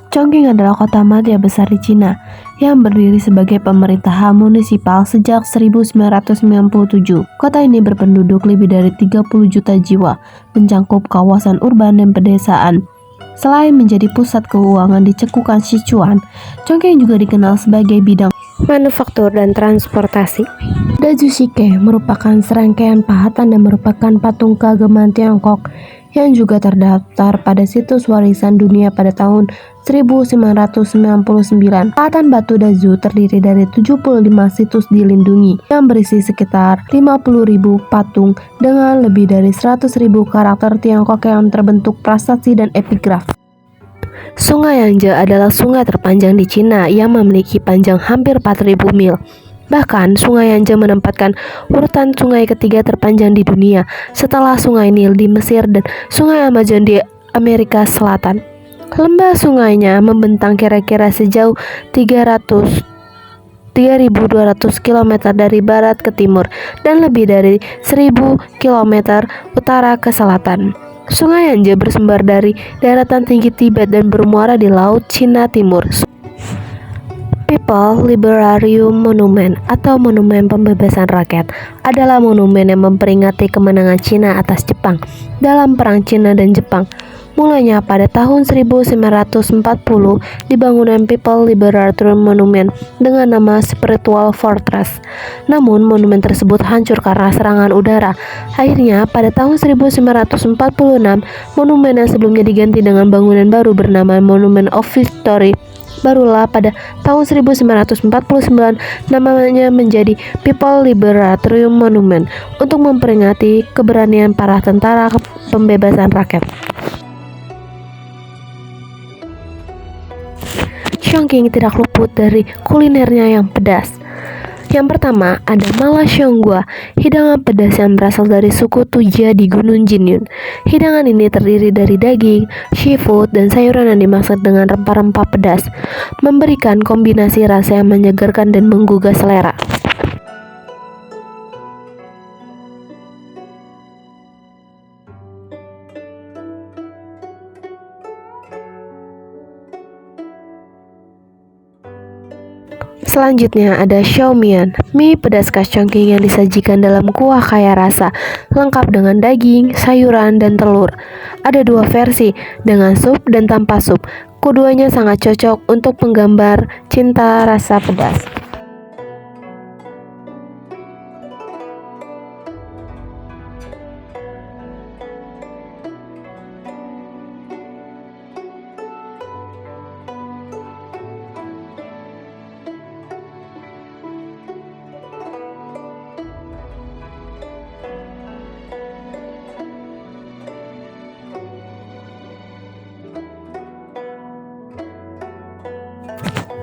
Chongqing adalah kota madya besar di Cina yang berdiri sebagai pemerintahan munisipal sejak 1997. Kota ini berpenduduk lebih dari 30 juta jiwa, mencakup kawasan urban dan pedesaan. Selain menjadi pusat keuangan di cekukan Sichuan, Chongqing juga dikenal sebagai bidang manufaktur dan transportasi. Daju Shike merupakan serangkaian pahatan dan merupakan patung keagamaan Tiongkok yang juga terdaftar pada situs warisan dunia pada tahun 1999. Pahatan batu Daju terdiri dari 75 situs dilindungi yang berisi sekitar 50.000 patung dengan lebih dari 100.000 karakter Tiongkok yang terbentuk prasasti dan epigraf. Sungai Yangtze adalah sungai terpanjang di Cina yang memiliki panjang hampir 4.000 mil. Bahkan, Sungai Yangtze menempatkan urutan sungai ketiga terpanjang di dunia setelah Sungai Nil di Mesir dan Sungai Amazon di Amerika Selatan. Lembah sungainya membentang kira-kira sejauh 3.200 km dari barat ke timur dan lebih dari 1.000 km utara ke selatan. Sungai Yangtze bersumber dari daratan tinggi Tibet dan bermuara di Laut Cina Timur. People Liberarium Monument atau Monumen Pembebasan Rakyat adalah monumen yang memperingati kemenangan Cina atas Jepang dalam Perang Cina dan Jepang. Mulanya pada tahun 1940 dibangunan People Liberarium Monument dengan nama Spiritual Fortress. Namun monumen tersebut hancur karena serangan udara. Akhirnya pada tahun 1946 monumen yang sebelumnya diganti dengan bangunan baru bernama Monument of Victory. Barulah pada tahun 1949 namanya menjadi People Liberarium Monument untuk memperingati keberanian para tentara pembebasan rakyat. Chongqing tidak luput dari kulinernya yang pedas. Yang pertama ada Malasyonggua, hidangan pedas yang berasal dari suku Tuja di Gunung Jinyun. Hidangan ini terdiri dari daging, seafood, dan sayuran yang dimasak dengan rempah-rempah pedas, memberikan kombinasi rasa yang menyegarkan dan menggugah selera. Selanjutnya ada Xiaomian, mie pedas khas Chongqing yang disajikan dalam kuah kaya rasa, lengkap dengan daging, sayuran, dan telur. Ada dua versi, dengan sup dan tanpa sup. Keduanya sangat cocok untuk penggambar cinta rasa pedas.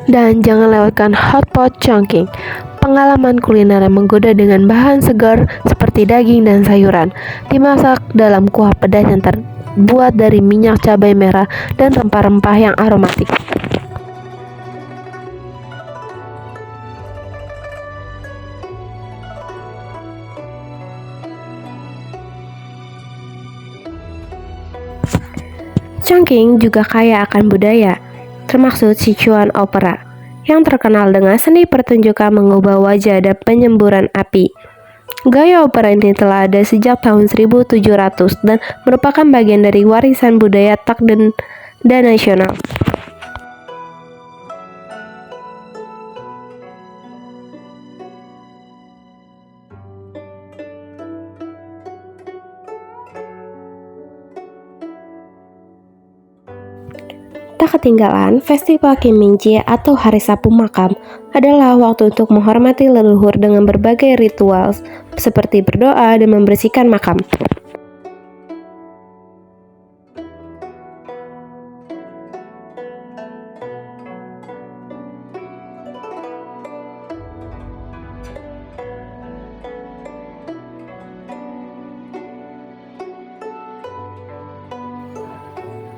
Dan jangan lewatkan Hotpot Chongqing, pengalaman kuliner yang menggoda dengan bahan segar seperti daging dan sayuran, dimasak dalam kuah pedas yang terbuat dari minyak cabai merah dan rempah-rempah yang aromatik. Chongqing juga kaya akan budaya, termasuk Sichuan Opera, yang terkenal dengan seni pertunjukan mengubah wajah dan penyemburan api. Gaya opera ini telah ada sejak tahun 1700 dan merupakan bagian dari warisan budaya dan nasional. Tak ketinggalan, Festival Qingming atau Hari Sapu Makam adalah waktu untuk menghormati leluhur dengan berbagai ritual seperti berdoa dan membersihkan makam.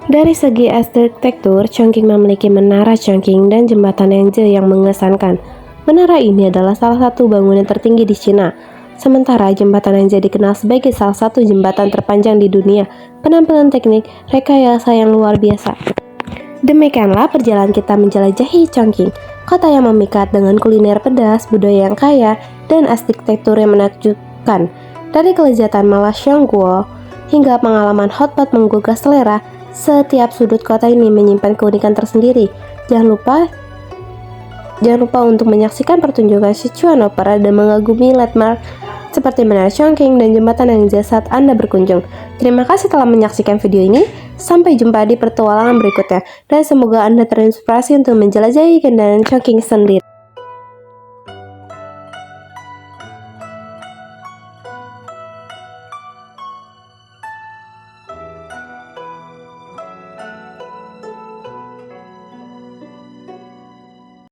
Dari segi arsitektur, Chongqing memiliki Menara Chongqing dan Jembatan Yangtze yang mengesankan. Menara ini adalah salah satu bangunan tertinggi di Cina. Sementara Jembatan Yangtze dikenal sebagai salah satu jembatan terpanjang di dunia. Penampilan teknik rekayasa yang luar biasa. Demikianlah perjalanan kita menjelajahi Chongqing, kota yang memikat dengan kuliner pedas, budaya yang kaya, dan arsitektur yang menakjubkan. Dari kelezatan malas Xiangguo hingga pengalaman hotpot menggugah selera, setiap sudut kota ini menyimpan keunikan tersendiri. Jangan lupa untuk menyaksikan pertunjukan Sichuan Opera dan mengagumi landmark seperti Menara Chongqing dan jembatan yang saat Anda berkunjung. Terima kasih telah menyaksikan video ini. Sampai jumpa di petualangan berikutnya, dan semoga Anda terinspirasi untuk menjelajahi keindahan Chongqing sendiri.